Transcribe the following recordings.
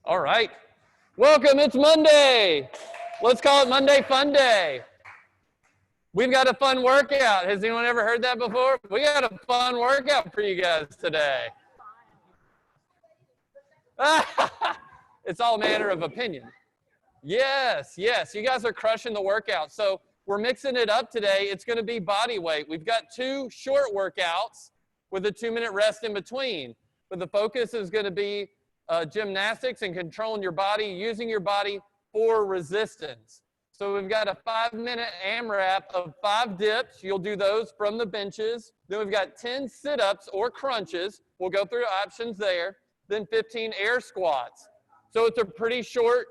All right. Welcome. It's Monday. Let's call it Monday Fun Day. We've got a fun workout. Has anyone ever heard that before? We got a fun workout for you guys today. It's all manner of opinion. Yes. You guys are crushing the workout. So we're mixing it up today. It's going to be body weight. We've got two short workouts with a 2-minute rest in between. But the focus is going to be gymnastics and controlling your body, using your body for resistance. So we've got a 5-minute AMRAP of 5 dips. You'll do those from the benches. Then we've got 10 sit-ups or crunches. We'll go through options there. Then 15 air squats. So it's a pretty short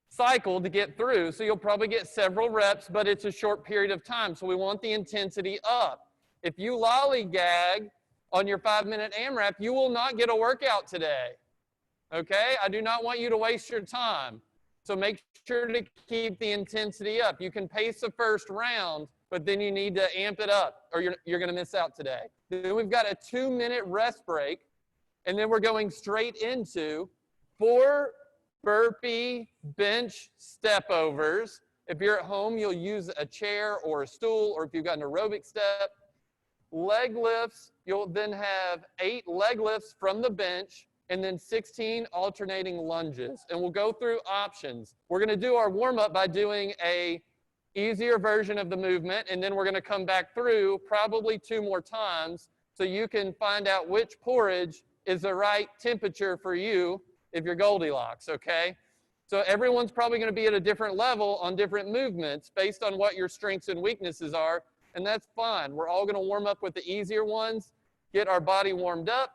cycle to get through. So you'll probably get several reps, but it's a short period of time. So we want the intensity up. If you lollygag on your 5-minute AMRAP, you will not get a workout today. Okay? I do not want you to waste your time. So make sure to keep the intensity up. You can pace the first round, but then you need to amp it up or you're going to miss out today. Then we've got a 2-minute rest break, and then we're going straight into 4 burpee bench step overs. If you're at home, you'll use a chair or a stool, or if you've got an aerobic step. Leg lifts, you'll then have 8 leg lifts from the bench, and then 16 alternating lunges. And we'll go through options. We're going to do our warm-up by doing a easier version of the movement, and then we're going to come back through probably 2 more times so you can find out which porridge is the right temperature for you if you're Goldilocks, okay? So everyone's probably going to be at a different level on different movements based on what your strengths and weaknesses are, and that's fine. We're all going to warm up with the easier ones, get our body warmed up,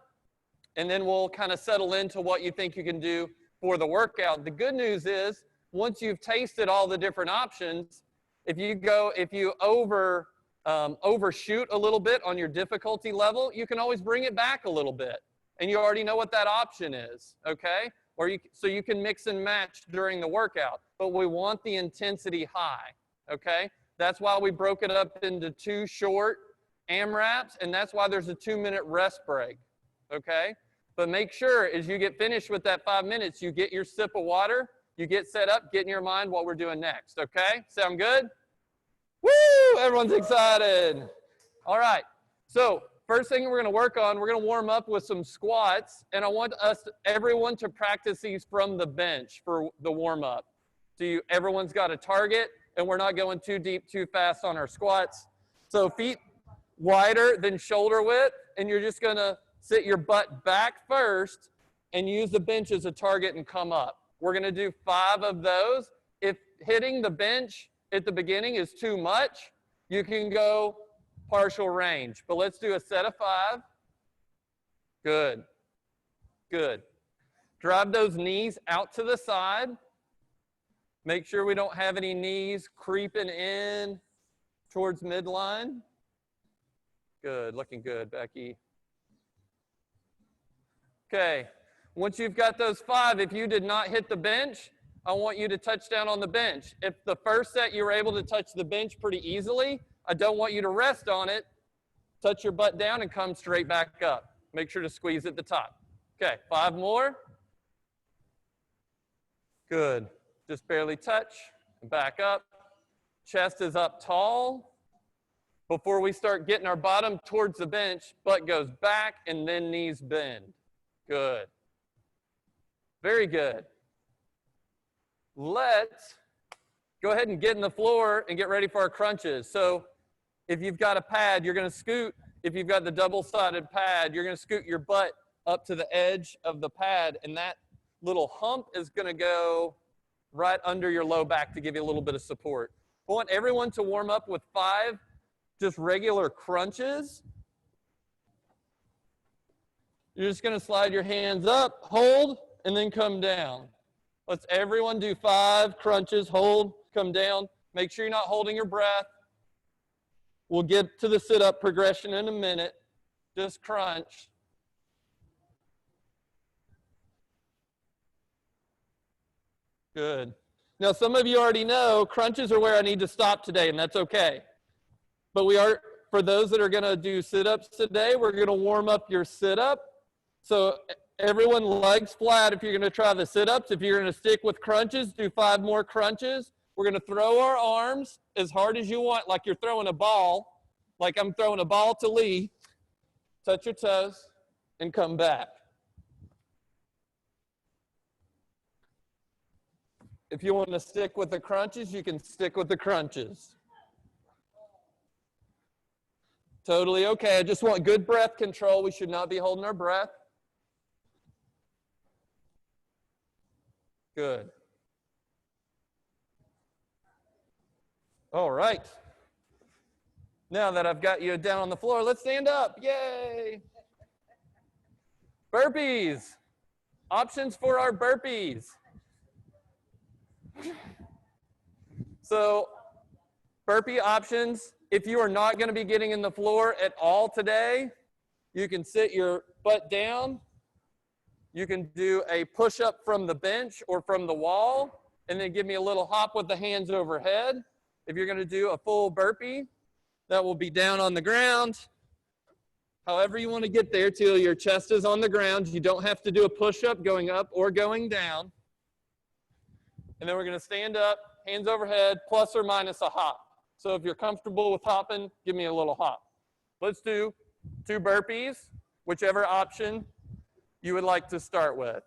and then we'll kind of settle into what you think you can do for the workout. The good news is, once you've tasted all the different options, if you overshoot a little bit on your difficulty level, you can always bring it back a little bit. And you already know what that option is, okay? So you can mix and match during the workout. But we want the intensity high, okay? That's why we broke it up into 2 short AMRAPs, and that's why there's a 2-minute rest break, okay? But make sure as you get finished with that 5 minutes, you get your sip of water, you get set up, get in your mind what we're doing next, okay? Sound good? Woo! Everyone's excited. All right. So first thing we're going to work on, we're going to warm up with some squats, and I want everyone to practice these from the bench for the warm-up. So everyone's got a target, and we're not going too deep, too fast on our squats. So feet wider than shoulder width, and you're just going to sit your butt back first and use the bench as a target and come up. We're going to do 5 of those. If hitting the bench at the beginning is too much, you can go partial range. But let's do a set of 5. Good. Drive those knees out to the side. Make sure we don't have any knees creeping in towards midline. Good, looking good, Becky. Okay, once you've got those 5, if you did not hit the bench, I want you to touch down on the bench. If the first set you were able to touch the bench pretty easily, I don't want you to rest on it. Touch your butt down and come straight back up. Make sure to squeeze at the top. Okay, 5 more. Good. Just barely touch. Back up. Chest is up tall. Before we start getting our bottom towards the bench, butt goes back and then knees bend. Good. Very good. Let's go ahead and get in the floor and get ready for our crunches. So if you've got a pad, you're going to scoot. If you've got the double-sided pad, you're going to scoot your butt up to the edge of the pad, and that little hump is going to go right under your low back to give you a little bit of support. I want everyone to warm up with 5 just regular crunches. You're just going to slide your hands up, hold, and then come down. Let's everyone do 5 crunches, hold, come down. Make sure you're not holding your breath. We'll get to the sit-up progression in a minute. Just crunch. Good. Now, some of you already know crunches are where I need to stop today, and that's okay. But for those that are going to do sit-ups today, we're going to warm up your sit-up. So everyone legs flat if you're going to try the sit-ups. If you're going to stick with crunches, do 5 more crunches. We're going to throw our arms as hard as you want, like you're throwing a ball, like I'm throwing a ball to Lee. Touch your toes and come back. If you want to stick with the crunches, you can stick with the crunches. Totally okay. I just want good breath control. We should not be holding our breath. Good. All right. Now that I've got you down on the floor, let's stand up. Yay. Burpees. Options for our burpees. So, burpee options. If you are not going to be getting in the floor at all today, you can sit your butt down. You can do a push-up from the bench or from the wall, and then give me a little hop with the hands overhead. If you're going to do a full burpee, that will be down on the ground. However you want to get there till your chest is on the ground. You don't have to do a push-up going up or going down. And then we're going to stand up, hands overhead, plus or minus a hop. So if you're comfortable with hopping, give me a little hop. Let's do 2 burpees, whichever option you would like to start with.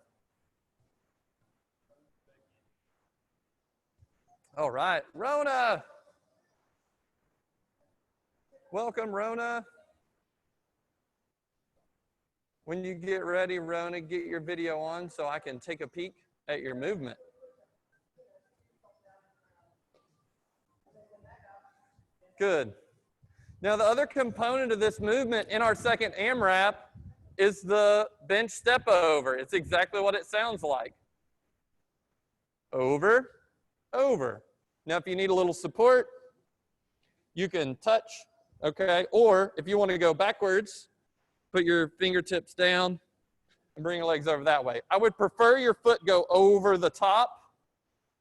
All right, Rona. Welcome, Rona. When you get ready, Rona, get your video on so I can take a peek at your movement. Good. Now, the other component of this movement in our second AMRAP is the bench step over. It's exactly what it sounds like. Over, over. Now, if you need a little support, you can touch, okay? Or if you want to go backwards, put your fingertips down and bring your legs over that way. I would prefer your foot go over the top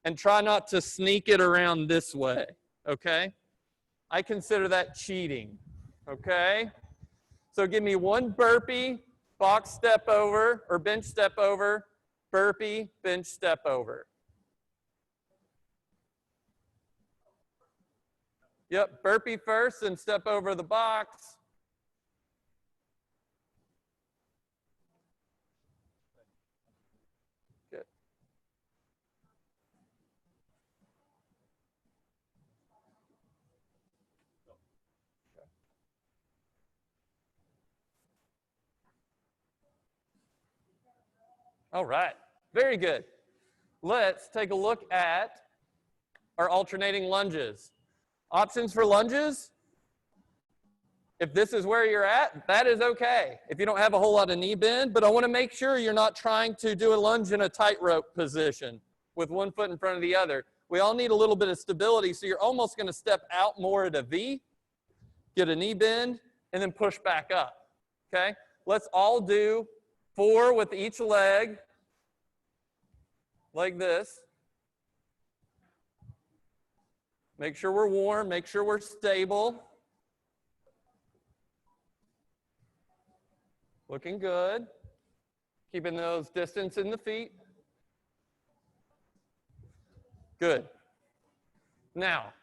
and try not to sneak it around this way, okay? I consider that cheating, okay? So give me 1 burpee, box step over, or bench step over, burpee, bench step over. Yep, burpee first and step over the box. Good. All right, very good. Let's take a look at our alternating lunges. Options for lunges, if this is where you're at, that is okay. If you don't have a whole lot of knee bend, but I want to make sure you're not trying to do a lunge in a tightrope position with 1 foot in front of the other. We all need a little bit of stability, so you're almost going to step out more at a V, get a knee bend, and then push back up, okay? Let's all do 4 with each leg, like this. Make sure we're warm, make sure we're stable. Looking good. Keeping those distance in the feet. Good. Now,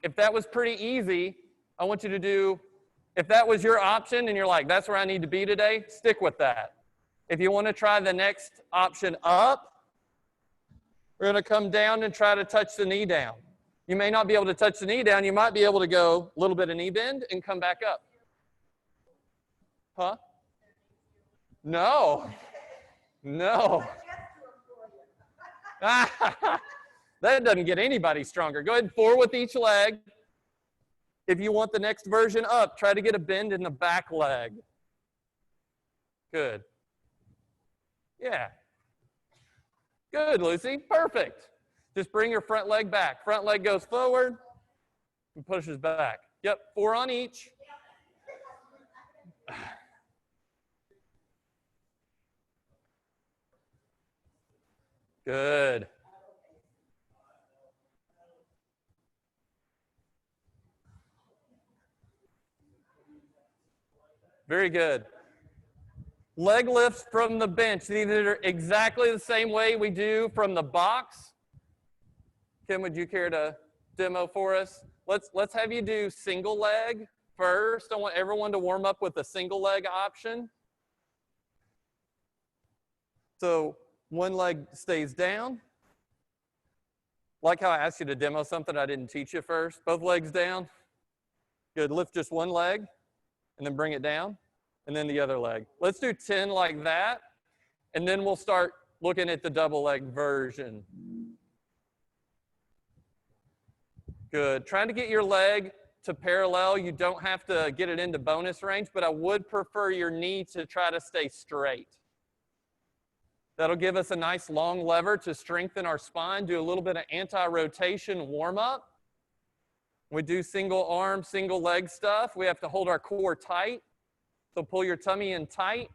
if that was pretty easy, I want you to do, if that was your option and you're like, that's where I need to be today, stick with that. If you want to try the next option up, we're going to come down and try to touch the knee down. You may not be able to touch the knee down. You might be able to go a little bit of knee bend and come back up. Huh? No. No. That doesn't get anybody stronger. Go ahead, 4 with each leg. If you want the next version up, try to get a bend in the back leg. Good. Yeah. Good, Lucy. Perfect. Just bring your front leg back. Front leg goes forward and pushes back. Yep, 4 on each. Good. Very good. leg lifts from the bench. These are exactly the same way we do from the box. Kim, would you care to demo for us? Let's have you do single leg first. I want everyone to warm up with a single leg option. So one leg stays down. Like how I asked you to demo something I didn't teach you first. Both legs down. Good. Lift just one leg and then bring it down. And then the other leg. Let's do 10 like that. And then we'll start looking at the double leg version. Good. Trying to get your leg to parallel. You don't have to get it into bonus range, but I would prefer your knee to try to stay straight. That'll give us a nice long lever to strengthen our spine, do a little bit of anti-rotation warm-up. We do single arm, single leg stuff. We have to hold our core tight. So pull your tummy in tight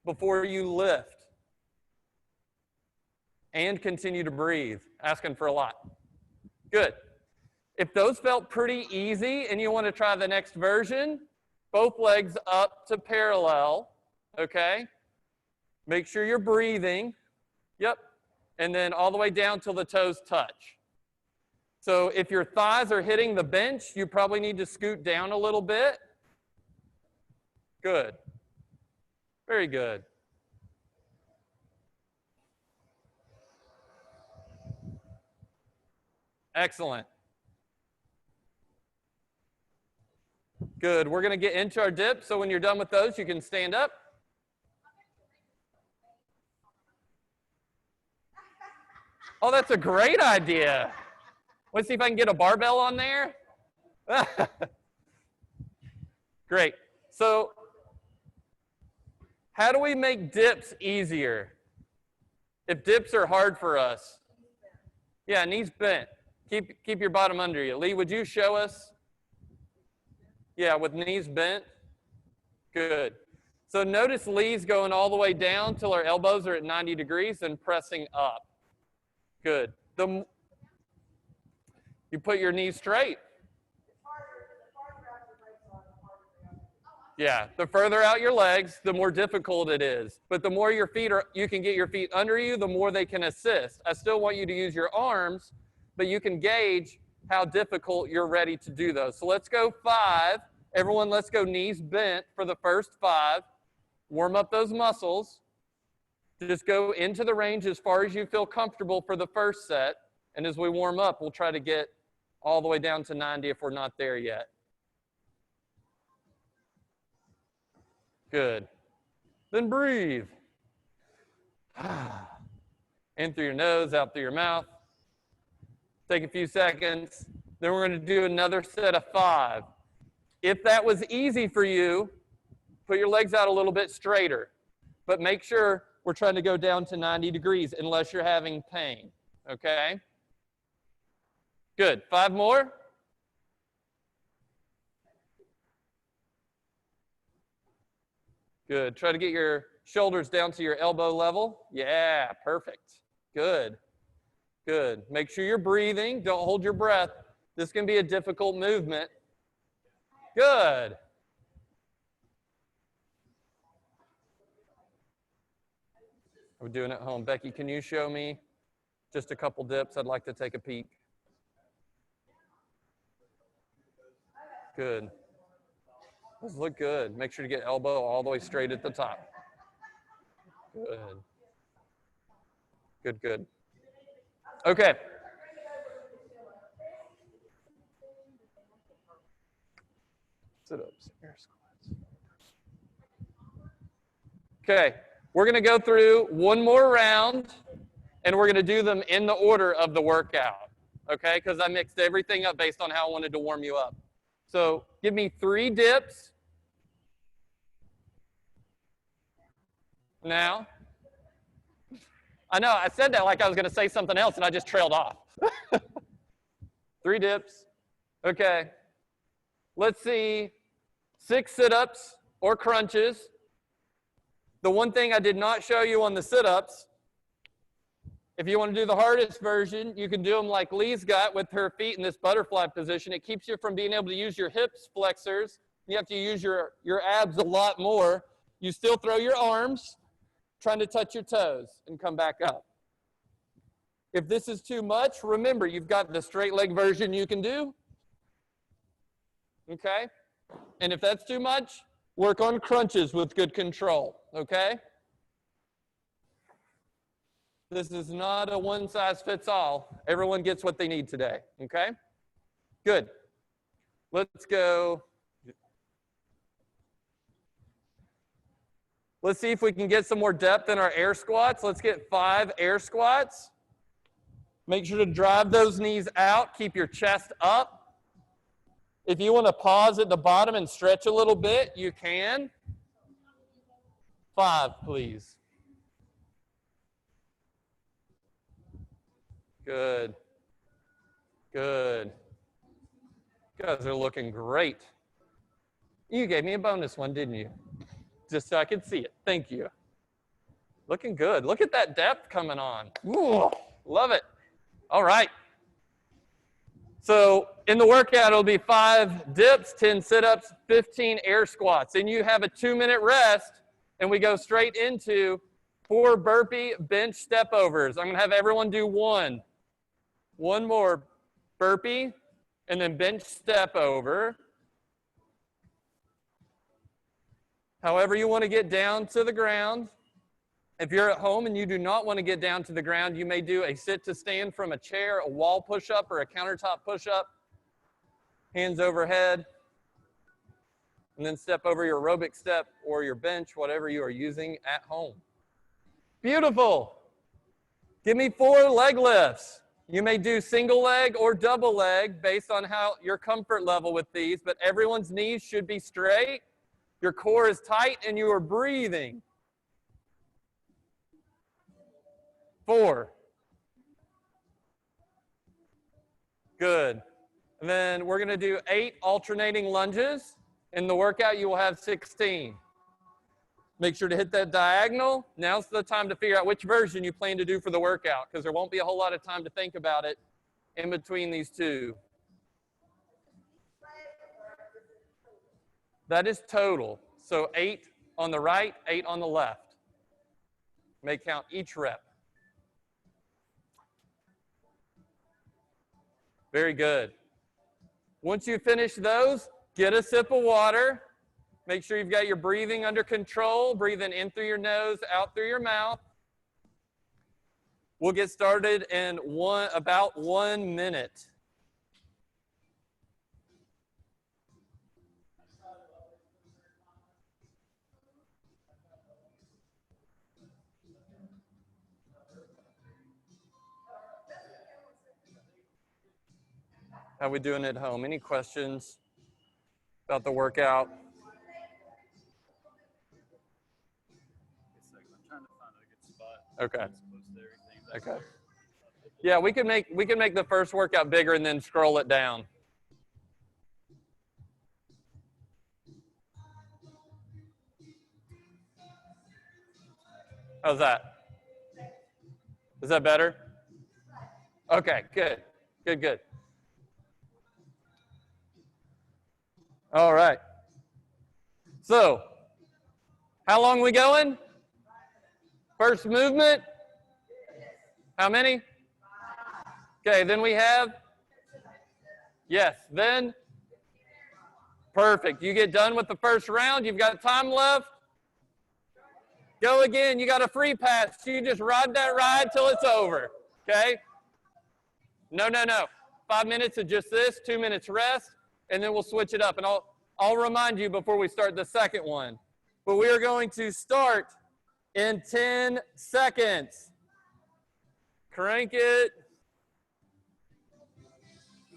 before you lift. And continue to breathe, asking for a lot. Good. If those felt pretty easy and you want to try the next version, both legs up to parallel, okay? Make sure you're breathing. Yep. And then all the way down till the toes touch. So if your thighs are hitting the bench, you probably need to scoot down a little bit. Good. Very good. Excellent. Good. We're going to get into our dip. So when you're done with those, you can stand up. Oh, that's a great idea. Let's see if I can get a barbell on there. Great. So how do we make dips easier? If dips are hard for us. Yeah, knees bent. Keep your bottom under you. Lee, would you show us? Yeah, with knees bent. Good. So notice Lee's going all the way down till our elbows are at 90 degrees and pressing up. Good. You put your knees straight. Yeah, the further out your legs, the more difficult it is. But the more your feet you can get your feet under you, the more they can assist. I still want you to use your arms, but you can gauge how difficult you're ready to do those. So let's go 5. Everyone, let's go knees bent for the first 5. Warm up those muscles. Just go into the range as far as you feel comfortable for the first set. And as we warm up, we'll try to get all the way down to 90 if we're not there yet. Good. Then breathe. In through your nose, out through your mouth. Take a few seconds. Then we're going to do another set of 5. If that was easy for you, put your legs out a little bit straighter. But make sure we're trying to go down to 90 degrees unless you're having pain. Okay? Good. 5 more. Good. Try to get your shoulders down to your elbow level. Yeah, perfect. Good. Good. Make sure you're breathing. Don't hold your breath. This can be a difficult movement. Good. We're doing it at home. Becky, can you show me just a couple dips? I'd like to take a peek. Good. Those look good. Make sure to get elbow all the way straight at the top. Good. Good, good. Okay. Sit-ups, air squats. Okay. We're going to go through one more round, and we're going to do them in the order of the workout, okay? Because I mixed everything up based on how I wanted to warm you up. So give me 3 dips. Now. I know, I said that like I was going to say something else, and I just trailed off. 3 dips. Okay. Let's see. 6 sit-ups or crunches. The one thing I did not show you on the sit-ups, if you want to do the hardest version, you can do them like Lee's got with her feet in this butterfly position. It keeps you from being able to use your hips flexors. You have to use your abs a lot more. You still throw your arms, trying to touch your toes and come back up. If this is too much, remember, you've got the straight leg version you can do. Okay? And if that's too much, work on crunches with good control. Okay? This is not a one-size-fits-all. Everyone gets what they need today. Okay? Good. Let's go. Let's see if we can get some more depth in our air squats. Let's get 5 air squats. Make sure to drive those knees out. Keep your chest up. If you want to pause at the bottom and stretch a little bit, you can. 5, please. Good. Good. You guys are looking great. You gave me a bonus one, didn't you? Just so I could see it. Thank you. Looking good. Look at that depth coming on. Ooh, love it. All right. So in the workout, it'll be 5 dips, 10 sit-ups, 15 air squats. And you have a 2-minute rest, and we go straight into 4 burpee bench step overs. I'm going to have everyone do 1. 1 more burpee, and then bench step over. However you want to get down to the ground. If you're at home and you do not want to get down to the ground, you may do a sit to stand from a chair, a wall push-up, or a countertop push-up. Hands overhead. And then step over your aerobic step or your bench, whatever you are using at home. Beautiful. Give me 4 leg lifts. You may do single leg or double leg based on how your comfort level with these, but everyone's knees should be straight. Your core is tight and you are breathing. 4. Good. And then we're going to do 8 alternating lunges. In the workout, you will have 16. Make sure to hit that diagonal. Now's the time to figure out which version you plan to do for the workout, because there won't be a whole lot of time to think about it in between these 2. That is total. So 8 on the right, 8 on the left. May count each rep. Very good. Once you finish those, get a sip of water. Make sure you've got your breathing under control. Breathing in through your nose, out through your mouth. We'll get started in about 1 minute. How are we doing at home? Any questions about the workout? I'm trying to find a good spot. Okay. That's close to everything. Okay. Yeah, we can make the first workout bigger and then scroll it down. How's that? Is that better? Okay, good. Good, good. All right. So, how long we going? First movement? How many? Okay, then we have? Yes, then? Perfect. You get done with the first round. You've got time left. Go again. You got a free pass. You just ride that ride till it's over. Okay? No, no, no. 5 minutes of just this, 2 minutes rest, and then we'll switch it up. And I'll remind you before we start the second one. But we are going to start in 10 seconds. Crank it.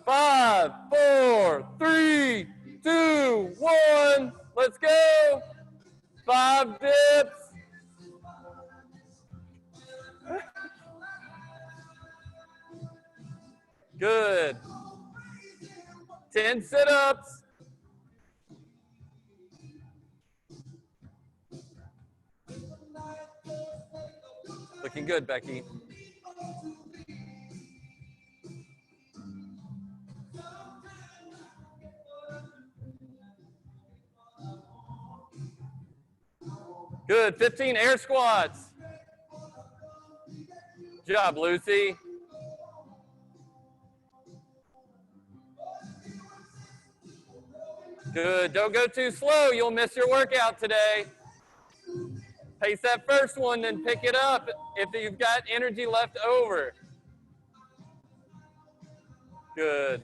5, 4, 3, 2, 1. Let's go. 5 dips. Good. 10 sit-ups. Looking good, Becky. Good. 15 air squats. Good job, Lucy. Good. Don't go too slow. You'll miss your workout today. Pace that first one, then pick it up if you've got energy left over. Good.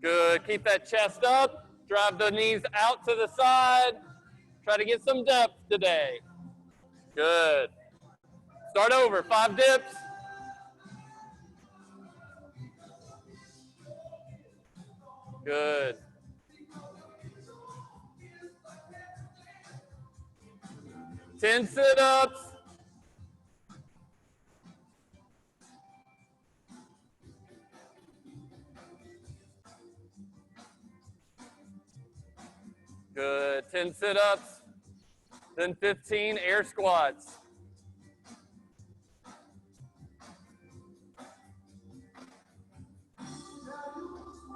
Good. Keep that chest up. Drive the knees out to the side. Try to get some depth today. Good. Start over. 5 dips. Good. Ten sit-ups. Good. 10 sit-ups. Then 15 air squats.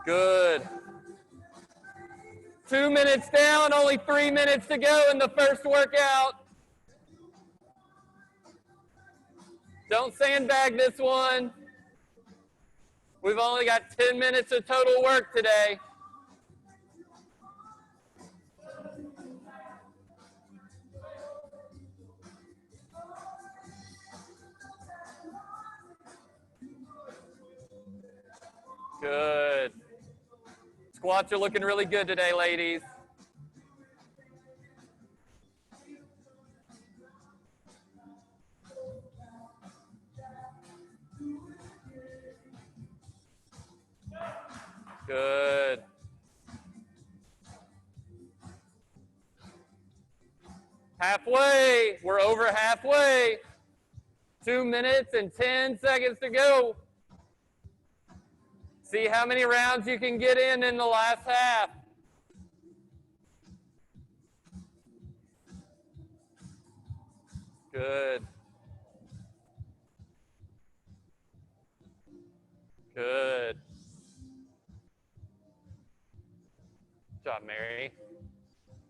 Good. 2 minutes down, only 3 minutes to go in the first workout. Don't sandbag this one. We've only got 10 minutes of total work today. Good. Squats are looking really good today, ladies. Good. Halfway. We're over halfway. 2 minutes and 10 seconds to go. See how many rounds you can get in the last half. Good. Good. Good job, Mary.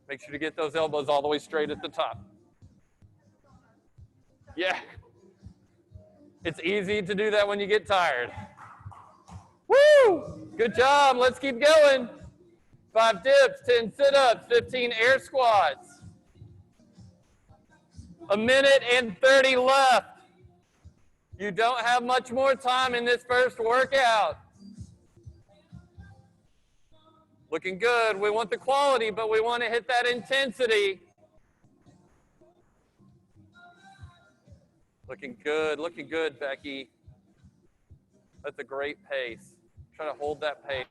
Make sure to get those elbows all the way straight at the top. Yeah. It's easy to do that when you get tired. Woo! Good job. Let's keep going. 5 dips, 10 sit-ups, 15 air squats. 1 minute and 30 left. You don't have much more time in this first workout. Looking good. We want the quality, but we want to hit that intensity. Looking good, Becky. That's a great pace. Try to hold that pace.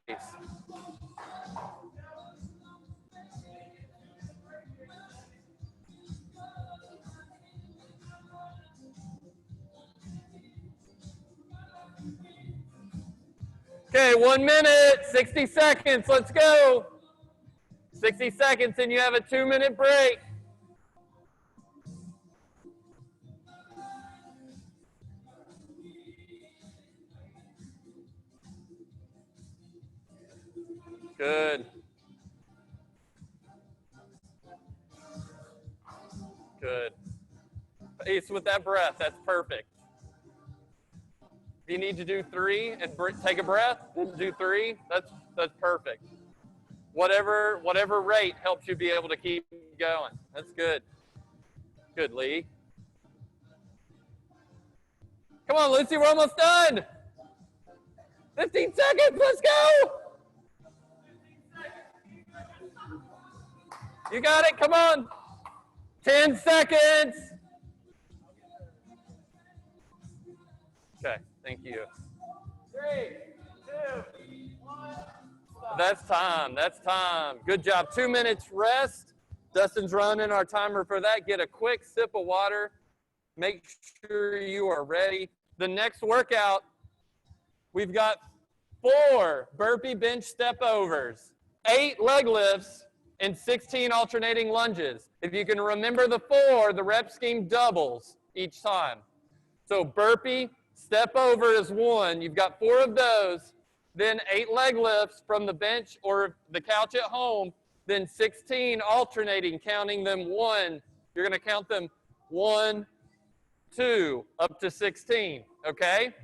Okay, 1 minute, 60 seconds, let's go. 60 seconds and you have a 2-minute break. Good. Good. Pace with that breath, that's perfect. If you need to do 3 and take a breath, then do 3, that's perfect. Whatever rate helps you be able to keep going. That's good. Good, Lee. Come on, Lucy, we're almost done. 15 seconds, let's go. You got it, come on. 10 seconds. Okay, thank you. 3, 2, 1. That's time. Good job. 2 minutes rest. Dustin's running our timer for that. Get a quick sip of water. Make sure you are ready. The next workout, we've got 4 burpee bench step overs, 8 leg lifts, and 16 alternating lunges. If you can remember the 4, the rep scheme doubles each time. So burpee, step over is 1. You've got 4 of those. Then 8 leg lifts from the bench or the couch at home, then 16 alternating, counting them 1. You're going to count them 1, 2, up to 16, okay?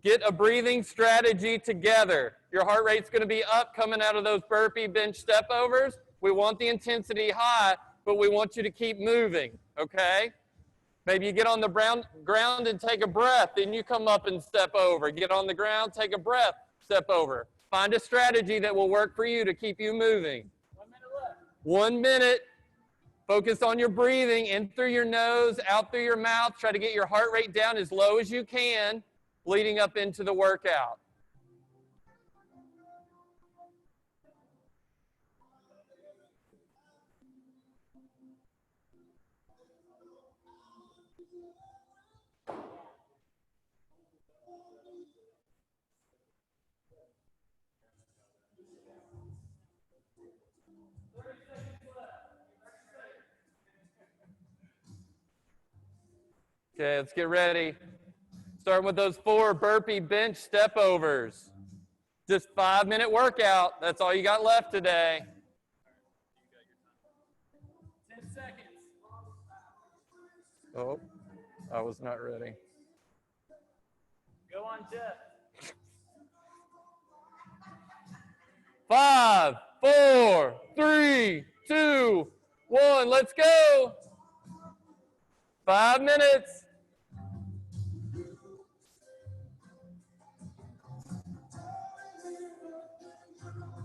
Get a breathing strategy together. Your heart rate's going to be up coming out of those burpee bench step overs. We want the intensity high, but we want you to keep moving, okay? Maybe you get on the ground and take a breath, then you come up and step over. Get on the ground, take a breath, step over. Find a strategy that will work for you to keep you moving. 1 minute left. 1 minute. Focus on your breathing, in through your nose, out through your mouth. Try to get your heart rate down as low as you can, leading up into the workout. Okay, let's get ready. Starting with those 4 burpee bench step overs. Just 5-minute workout. That's all you got left today. 10 seconds. Oh, I was not ready. Go on, Jeff. 5, 4, 3, 2, 1. Let's go. 5 minutes.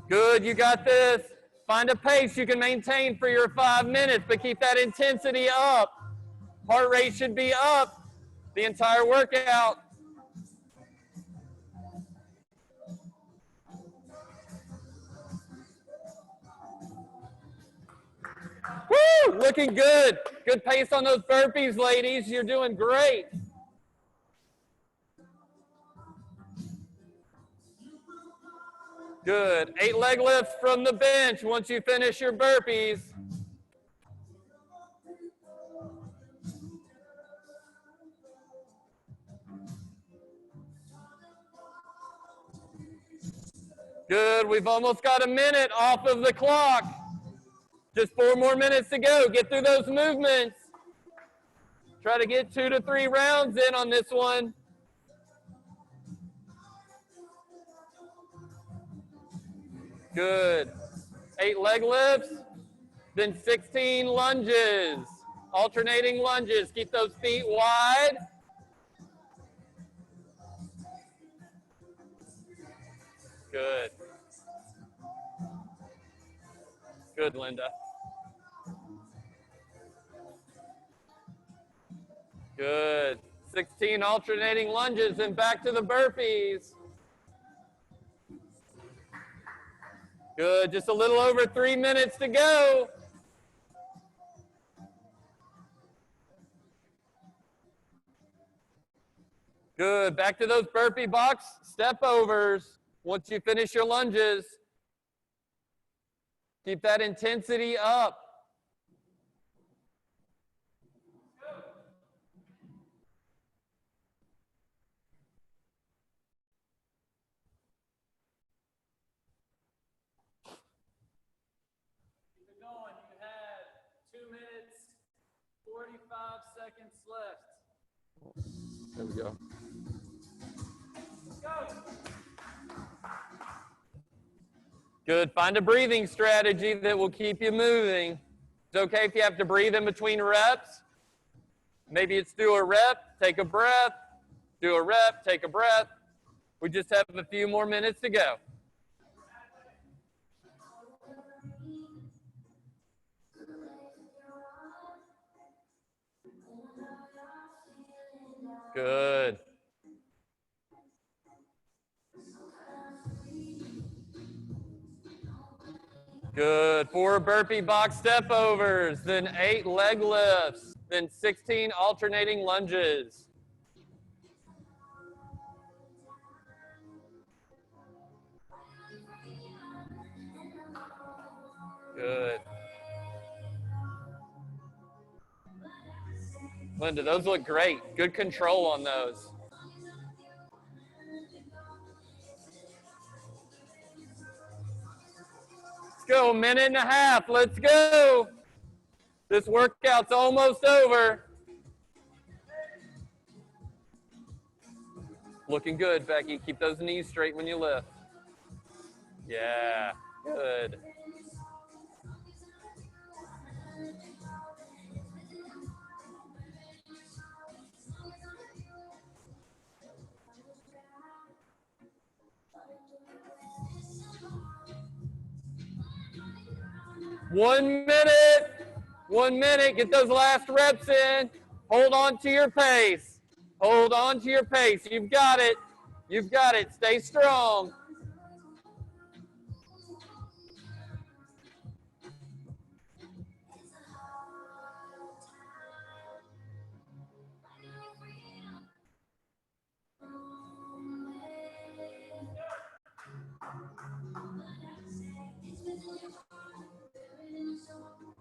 Good, you got this. Find a pace you can maintain for your 5 minutes, but keep that intensity up. Heart rate should be up the entire workout. Woo! Looking good. Good pace on those burpees, ladies. You're doing great. Good. 8 leg lifts from the bench once you finish your burpees. Good. We've almost got a minute off of the clock. Just 4 more minutes to go. Get through those movements. Try to get 2 to 3 rounds in on this one. Good. 8 leg lifts, then 16 lunges. Alternating lunges. Keep those feet wide. Good. Good, Linda. Good. 16 alternating lunges and back to the burpees. Good. Just a little over 3 minutes to go. Good. Back to those burpee box step overs. Once you finish your lunges, keep that intensity up. Keep it going. You have 2 minutes, 45 seconds left. There we go. Go. Good. Find a breathing strategy that will keep you moving. It's okay if you have to breathe in between reps. Maybe it's do a rep, take a breath, do a rep, take a breath. We just have a few more minutes to go. Good. Good. 4 burpee box step overs, then 8 leg lifts, then 16 alternating lunges. Good. Linda, those look great. Good control on those. minute and a half. Let's go. This workout's almost over. Looking good, Becky. Keep those knees straight when you lift. Yeah, good. One minute, get those last reps in. Hold on to your pace. Hold on to your pace. You've got it. You've got it. Stay strong.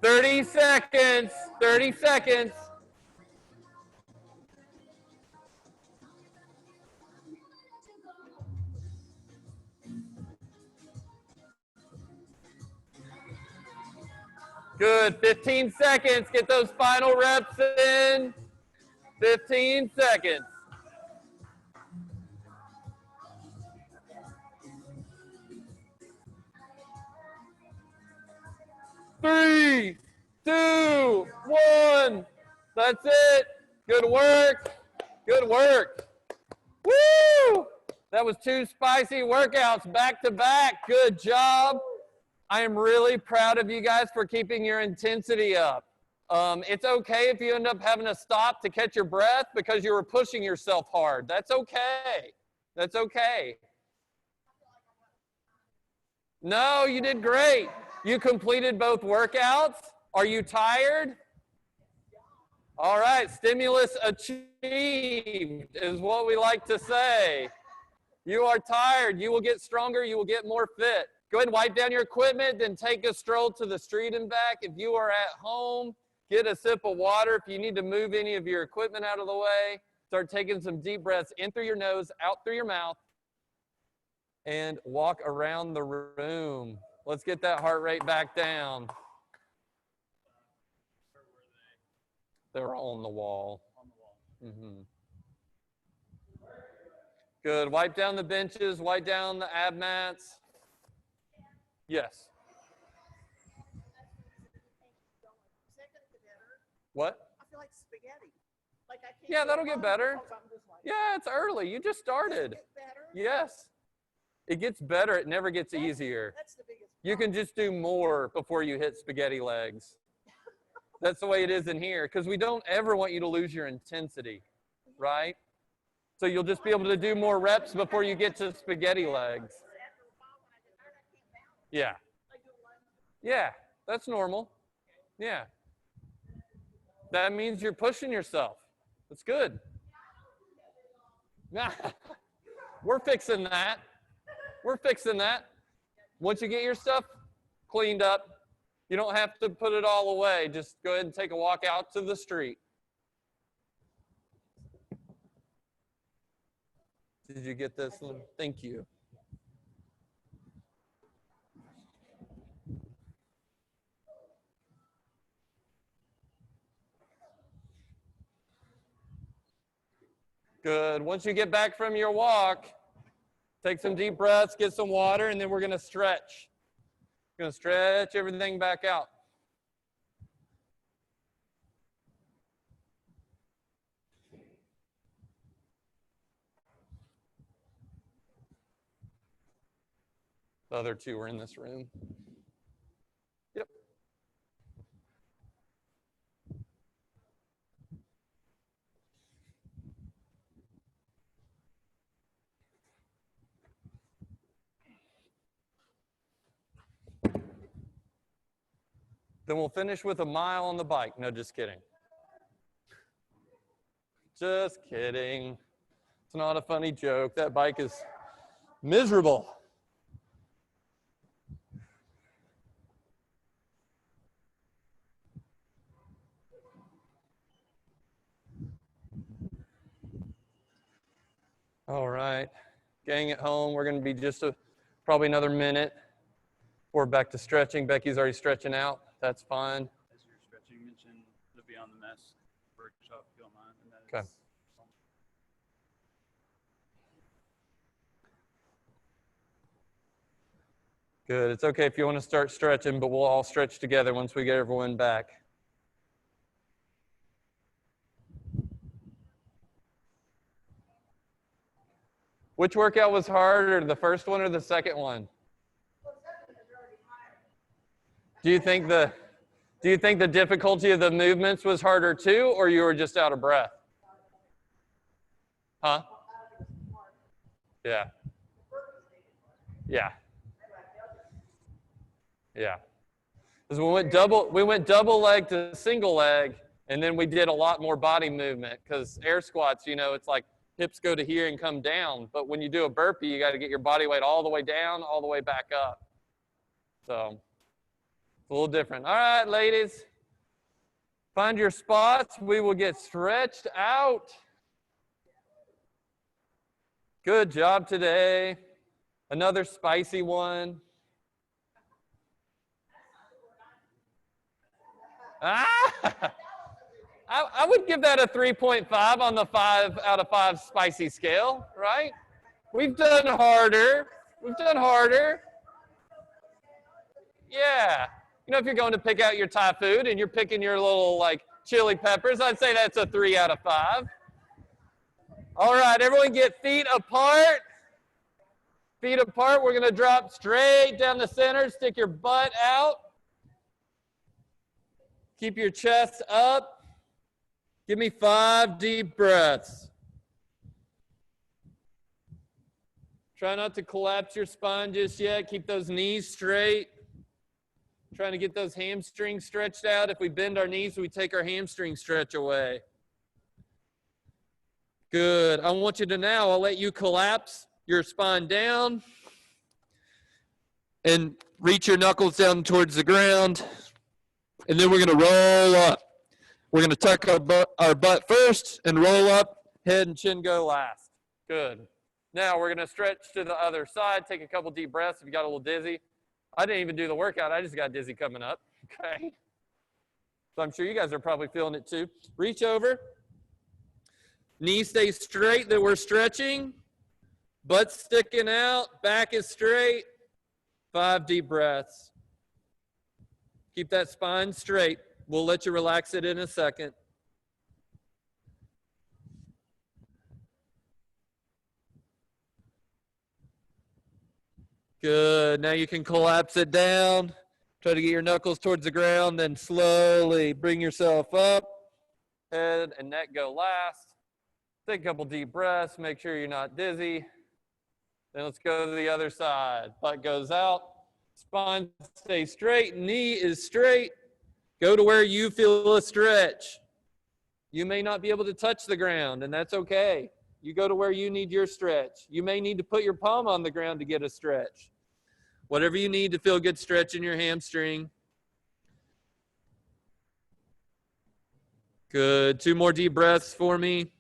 Thirty seconds. 30 seconds. Good. 15 seconds. Get those final reps in. 15 seconds. Three, two, one. That's it. Good work. Good work. Woo! That was 2 spicy workouts back to back. Good job. I am really proud of you guys for keeping your intensity up. It's okay if you end up having to stop to catch your breath because you were pushing yourself hard. That's okay. That's okay. No, you did great. You completed both workouts. Are you tired? All right, stimulus achieved is what we like to say. You are tired. You will get stronger. You will get more fit. Go ahead and wipe down your equipment, then take a stroll to the street and back. If you are at home, get a sip of water. If you need to move any of your equipment out of the way, start taking some deep breaths in through your nose, out through your mouth, and walk around the room. Let's get that heart rate back down. They're on the wall. Mm-hmm. Good. Wipe down the benches. Wipe down the ab mats. Yes. What? I feel like spaghetti. Like I can't. Yeah, that'll get better. Like, Yeah, it's early. You just started. Yes. It gets better. It never gets easier. That's the biggest You can just do more before you hit spaghetti legs. That's the way it is in here, because we don't ever want you to lose your intensity, right? So you'll just be able to do more reps before you get to spaghetti legs. Yeah. Yeah, that's normal. Yeah. That means you're pushing yourself. That's good. We're fixing that. We're fixing that. Once you get your stuff cleaned up, you don't have to put it all away. Just go ahead and take a walk out to the street. Did you get this one? Thank you. Good. Once you get back from your walk, take some deep breaths, get some water, and then we're going to stretch. We're going to stretch everything back out. The other two are in this room. Yep. Then we'll finish with a mile on the bike. No, just kidding. Just kidding. It's not a funny joke. That bike is miserable. All right. Gang at home, we're going to be just probably another minute. We're back to stretching. Becky's already stretching out. That's fine. As you're stretching, you mentioned the Beyond the Mess workshop, if you don't mind. And that Okay. is, Good. It's okay if you want to start stretching, but we'll all stretch together once we get everyone back. Which workout was harder, the first one or the second one? Do you think the difficulty of the movements was harder too, or you were just out of breath? Huh? Yeah. Yeah. Yeah. Because we went double leg to single leg, and then we did a lot more body movement. Because air squats, you know, it's like hips go to here and come down. But when you do a burpee, you got to get your body weight all the way down, all the way back up. So it's a little different. All right, ladies. Find your spots. We will get stretched out. Good job today. Another spicy one. Ah! I would give that a 3.5 on the 5 out of 5 spicy scale, right? We've done harder. We've done harder. Yeah. You know, if you're going to pick out your Thai food and you're picking your little, like, chili peppers, I'd say that's a 3 out of 5. All right, everyone get feet apart. Feet apart. We're going to drop straight down the center. Stick your butt out. Keep your chest up. Give me 5 deep breaths. Try not to collapse your spine just yet. Keep those knees straight. Trying to get those hamstrings stretched out. If we bend our knees, we take our hamstring stretch away. Good. I want you to now, I'll let you collapse your spine down and reach your knuckles down towards the ground. And then we're going to roll up. We're going to tuck our butt first and roll up. Head and chin go last. Good. Now we're going to stretch to the other side. Take a couple deep breaths if you got a little dizzy. I didn't even do the workout. I just got dizzy coming up. Okay. So I'm sure you guys are probably feeling it too. Reach over. Knees stay straight that we're stretching. Butt sticking out. Back is straight. 5 deep breaths. Keep that spine straight. We'll let you relax it in a second. Good. Now you can collapse it down. Try to get your knuckles towards the ground, then slowly bring yourself up. Head and neck go last. Take a couple deep breaths. Make sure you're not dizzy. Then let's go to the other side. Butt goes out. Spine stays straight. Knee is straight. Go to where you feel a stretch. You may not be able to touch the ground, and that's okay. You go to where you need your stretch. You may need to put your palm on the ground to get a stretch. Whatever you need to feel good stretch in your hamstring. Good. 2 more deep breaths for me.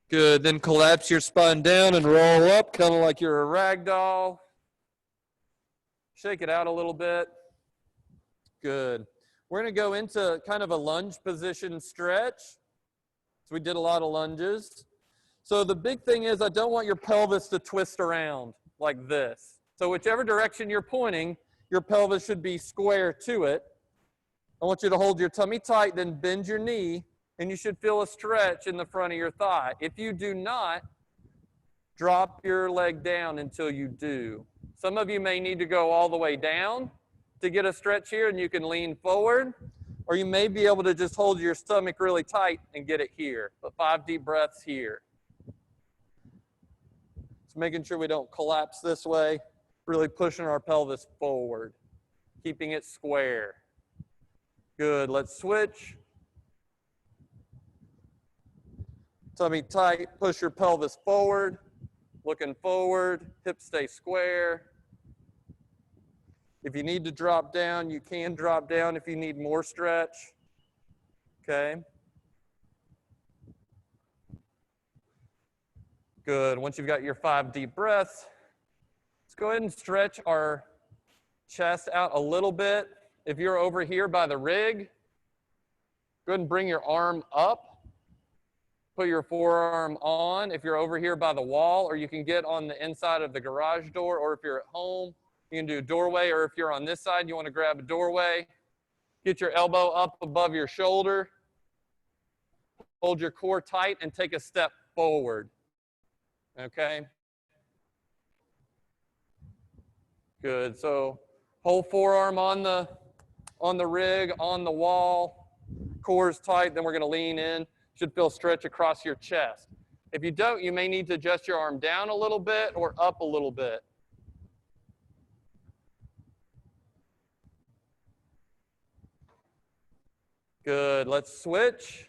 Good. Then collapse your spine down and roll up, kind of like you're a rag doll. Shake it out a little bit. Good. We're going to go into kind of a lunge position stretch. So we did a lot of lunges. So the big thing is I don't want your pelvis to twist around like this. So whichever direction you're pointing, your pelvis should be square to it. I want you to hold your tummy tight, then bend your knee, and you should feel a stretch in the front of your thigh. If you do not, drop your leg down until you do. Some of you may need to go all the way down to get a stretch here, and you can lean forward, or you may be able to just hold your stomach really tight and get it here. But 5 deep breaths here. Just making sure we don't collapse this way, really pushing our pelvis forward, keeping it square. Good. Let's switch. Tummy tight, push your pelvis forward, looking forward, hips stay square. If you need to drop down, you can drop down if you need more stretch. Okay. Good. Once you've got your 5 deep breaths, go ahead and stretch our chest out a little bit. If you're over here by the rig, go ahead and bring your arm up. Put your forearm on. If you're over here by the wall, or you can get on the inside of the garage door, or if you're at home, you can do a doorway, or if you're on this side, you want to grab a doorway. Get your elbow up above your shoulder. Hold your core tight and take a step forward. Okay? Good. So whole forearm on the rig, on the wall, core is tight, then we're going to lean in. Should feel stretch across your chest. If you don't, you may need to adjust your arm down a little bit or up a little bit. Good. Let's switch.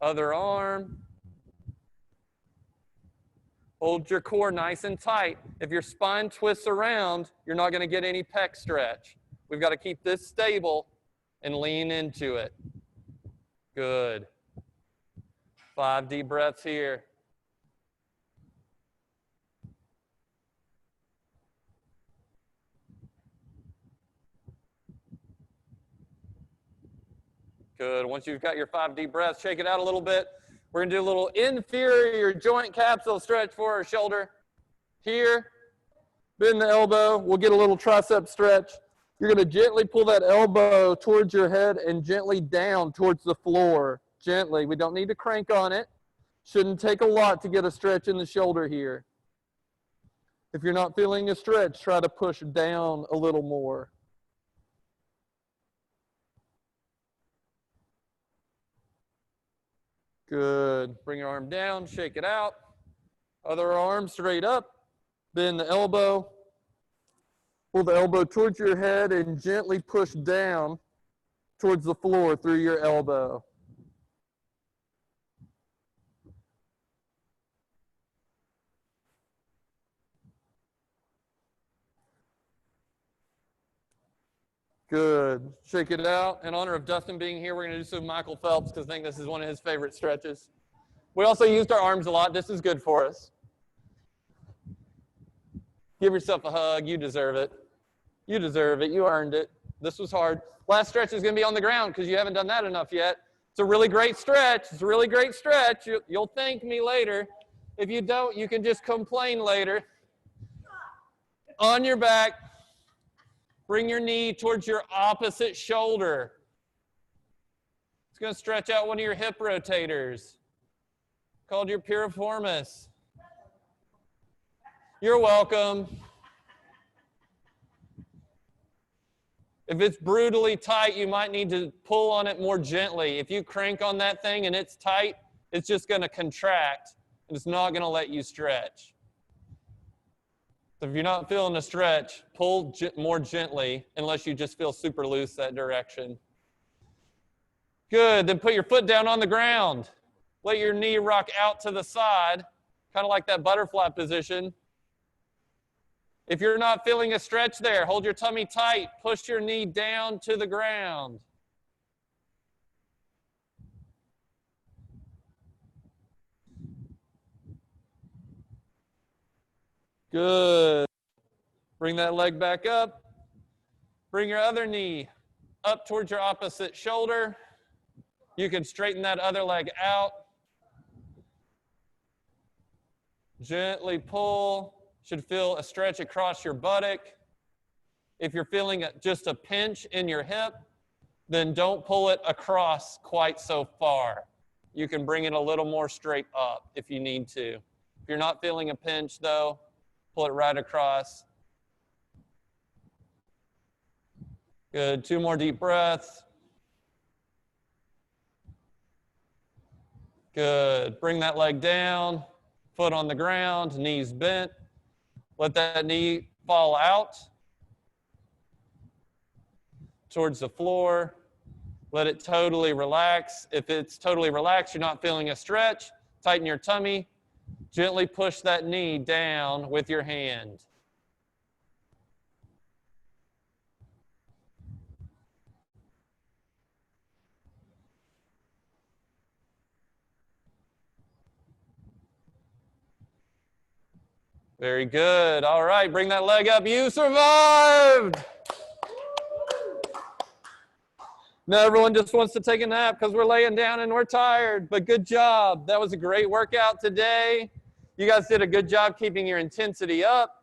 Other arm. Hold your core nice and tight. If your spine twists around, you're not going to get any pec stretch. We've got to keep this stable and lean into it. Good. 5 deep breaths here. Good. Once you've got your 5 deep breaths, shake it out a little bit. We're going to do a little inferior joint capsule stretch for our shoulder. Here, bend the elbow. We'll get a little tricep stretch. You're going to gently pull that elbow towards your head and gently down towards the floor. Gently. We don't need to crank on it. Shouldn't take a lot to get a stretch in the shoulder here. If you're not feeling a stretch, try to push down a little more. Good. Bring your arm down, shake it out. Other arm straight up. Bend the elbow. Pull the elbow towards your head and gently push down towards the floor through your elbow. Good. Shake it out. In honor of Dustin being here, we're going to do some Michael Phelps because I think this is one of his favorite stretches. We also used our arms a lot. This is good for us. Give yourself a hug. You deserve it. You deserve it. You earned it. This was hard. Last stretch is going to be on the ground because you haven't done that enough yet. It's a really great stretch. It's a really great stretch. You'll thank me later. If you don't, you can just complain later. On your back. Bring your knee towards your opposite shoulder. It's going to stretch out one of your hip rotators, called your piriformis. You're welcome. If it's brutally tight, you might need to pull on it more gently. If you crank on that thing and it's tight, it's just going to contract, and it's not going to let you stretch. So if you're not feeling a stretch, pull more gently unless you just feel super loose that direction. Good. Then put your foot down on the ground. Let your knee rock out to the side, kind of like that butterfly position. If you're not feeling a stretch there, hold your tummy tight. Push your knee down to the ground. Good. Bring that leg back up. Bring your other knee up towards your opposite shoulder. You can straighten that other leg out. Gently pull. Should feel a stretch across your buttock. If you're feeling just a pinch in your hip, then don't pull it across quite so far. You can bring it a little more straight up if you need to. If you're not feeling a pinch, though, pull it right across. Good. 2 more deep breaths. Good. Bring that leg down, foot on the ground, knees bent. Let that knee fall out towards the floor. Let it totally relax. If it's totally relaxed, you're not feeling a stretch, tighten your tummy. Gently push that knee down with your hand. Very good. All right, bring that leg up. You survived. No, everyone just wants to take a nap because we're laying down and we're tired, but good job. That was a great workout today. You guys did a good job keeping your intensity up.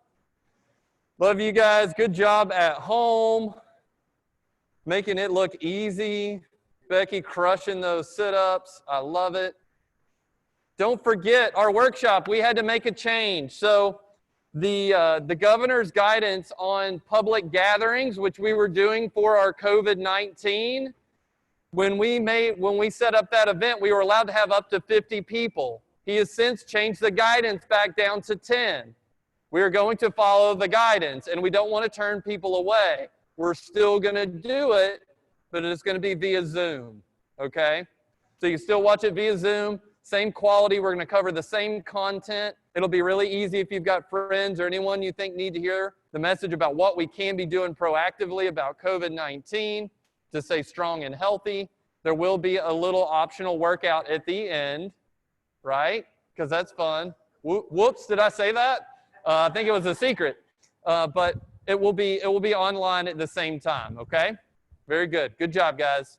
Love you guys. Good job at home, making it look easy. Becky crushing those sit-ups. I love it. Don't forget our workshop. We had to make a change. So the governor's guidance on public gatherings, which we were doing for our COVID-19, when we set up that event, we were allowed to have up to 50 people. He has since changed the guidance back down to 10. We are going to follow the guidance, and we don't want to turn people away. We're still going to do it, but it's going to be via Zoom, okay? So you can still watch it via Zoom, same quality. We're going to cover the same content. It'll be really easy if you've got friends or anyone you think need to hear the message about what we can be doing proactively about COVID-19 to stay strong and healthy. There will be a little optional workout at the end, right? Because that's fun. Whoops, did I say that? I think it was a secret. But it will be online at the same time, okay? Very good. Good job, guys.